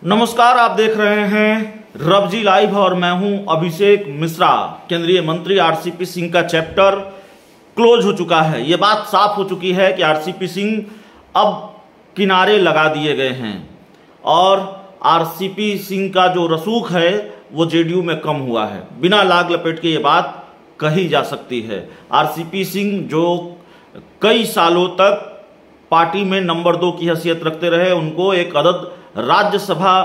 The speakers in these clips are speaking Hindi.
नमस्कार, आप देख रहे हैं रबजी लाइव और मैं हूं अभिषेक मिश्रा। केंद्रीय मंत्री आरसीपी सिंह का चैप्टर क्लोज हो चुका है। यह बात साफ हो चुकी है कि आरसीपी सिंह अब किनारे लगा दिए गए हैं और आरसीपी सिंह का जो रसूख है वो जेडीयू में कम हुआ है। बिना लाग लपेट के ये बात कही जा सकती है। आरसीपी सिंह जो कई सालों तक पार्टी में नंबर 2 की हैसियत रखते रहे, उनको एक अदद राज्यसभा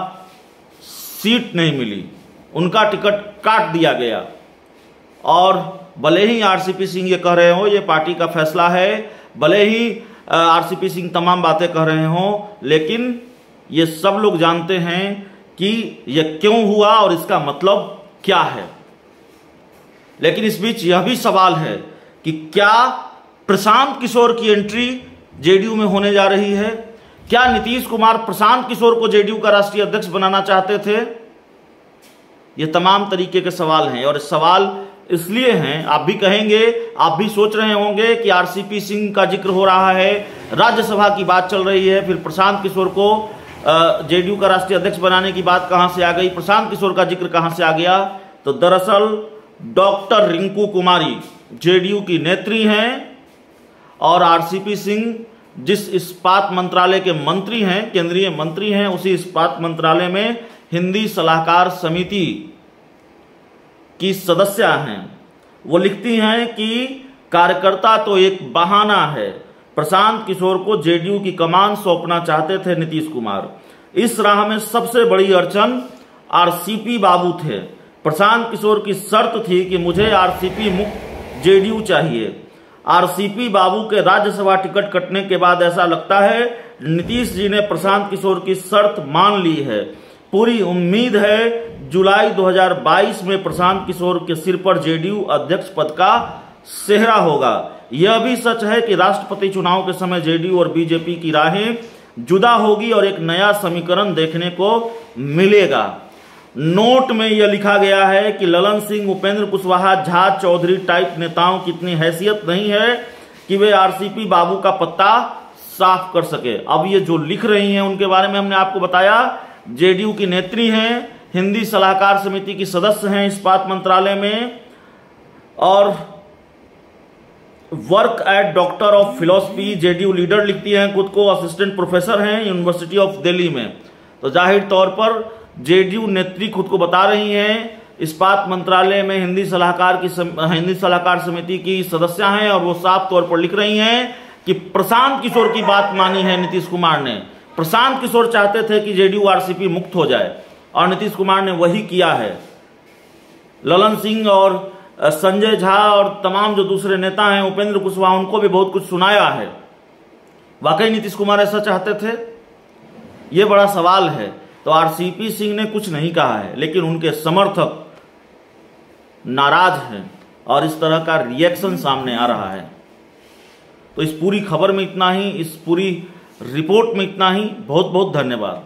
सीट नहीं मिली, उनका टिकट काट दिया गया। और भले ही आरसीपी सिंह ये कह रहे हो ये पार्टी का फैसला है, भले ही आरसीपी सिंह तमाम बातें कह रहे हो, लेकिन ये सब लोग जानते हैं कि यह क्यों हुआ और इसका मतलब क्या है। लेकिन इस बीच यह भी सवाल है कि क्या प्रशांत किशोर की एंट्री जेडीयू में होने जा रही है? क्या नीतीश कुमार प्रशांत किशोर को जेडीयू का राष्ट्रीय अध्यक्ष बनाना चाहते थे? ये तमाम तरीके के सवाल हैं और सवाल इसलिए हैं, आप भी कहेंगे, आप भी सोच रहे होंगे कि आरसीपी सिंह का जिक्र हो रहा है, राज्यसभा की बात चल रही है, फिर प्रशांत किशोर को जेडीयू का राष्ट्रीय अध्यक्ष बनाने की बात कहां से आ गई, प्रशांत किशोर का जिक्र कहां से आ गया? तो दरअसल डॉक्टर रिंकू कुमारी जेडीयू की नेत्री हैं और आरसीपी सिंह जिस इस्पात मंत्रालय के मंत्री हैं, केंद्रीय मंत्री हैं, उसी इस्पात मंत्रालय में हिंदी सलाहकार समिति की सदस्य हैं। वो लिखती हैं कि कार्यकर्ता तो एक बहाना है, प्रशांत किशोर को जेडीयू की कमान सौंपना चाहते थे नीतीश कुमार। इस राह में सबसे बड़ी अड़चन आरसीपी बाबू थे। प्रशांत किशोर की शर्त थी कि मुझे आरसीपी मुक्त जेडीयू चाहिए। आरसीपी बाबू के राज्यसभा टिकट कटने के बाद ऐसा लगता है नीतीश जी ने प्रशांत किशोर की शर्त मान ली है। पूरी उम्मीद है जुलाई 2022 में प्रशांत किशोर के सिर पर जेडीयू अध्यक्ष पद का सेहरा होगा। यह भी सच है कि राष्ट्रपति चुनाव के समय जेडीयू और बीजेपी की राहें जुदा होगी और एक नया समीकरण देखने को मिलेगा। नोट में यह लिखा गया है कि ललन सिंह, उपेंद्र कुशवाहा, झा चौधरी टाइप नेताओं की इतनी हैसियत नहीं है कि वे आरसीपी बाबू का पत्ता साफ कर सके। अब ये जो लिख रही हैं उनके बारे में हमने आपको बताया, जेडीयू की नेत्री हैं, हिंदी सलाहकार समिति की सदस्य हैं इस्पात मंत्रालय में और work at doctor of philosophy JDU leader लिखती हैं खुद को, असिस्टेंट प्रोफेसर हैं यूनिवर्सिटी ऑफ दिल्ली में। तो जाहिर तौर पर जेडीयू नेत्री खुद को बता रही हैं इस्पात मंत्रालय में हिंदी सलाहकार समिति की सदस्य हैं और वो साफ तौर पर लिख रही हैं कि प्रशांत किशोर की बात मानी है नीतीश कुमार ने। प्रशांत किशोर चाहते थे कि जेडीयू आरसीपी मुक्त हो जाए और नीतीश कुमार ने वही किया है। ललन सिंह और संजय झा और तमाम जो दूसरे नेता हैं, उपेंद्र कुशवाहा, उनको भी बहुत कुछ सुनाया है। वाकई नीतीश कुमार ऐसा चाहते थे? ये बड़ा सवाल है। तो आरसीपी सिंह ने कुछ नहीं कहा है, लेकिन उनके समर्थक नाराज हैं और इस तरह का रिएक्शन सामने आ रहा है। तो इस पूरी खबर में इतना ही, इस पूरी रिपोर्ट में इतना ही। बहुत बहुत धन्यवाद।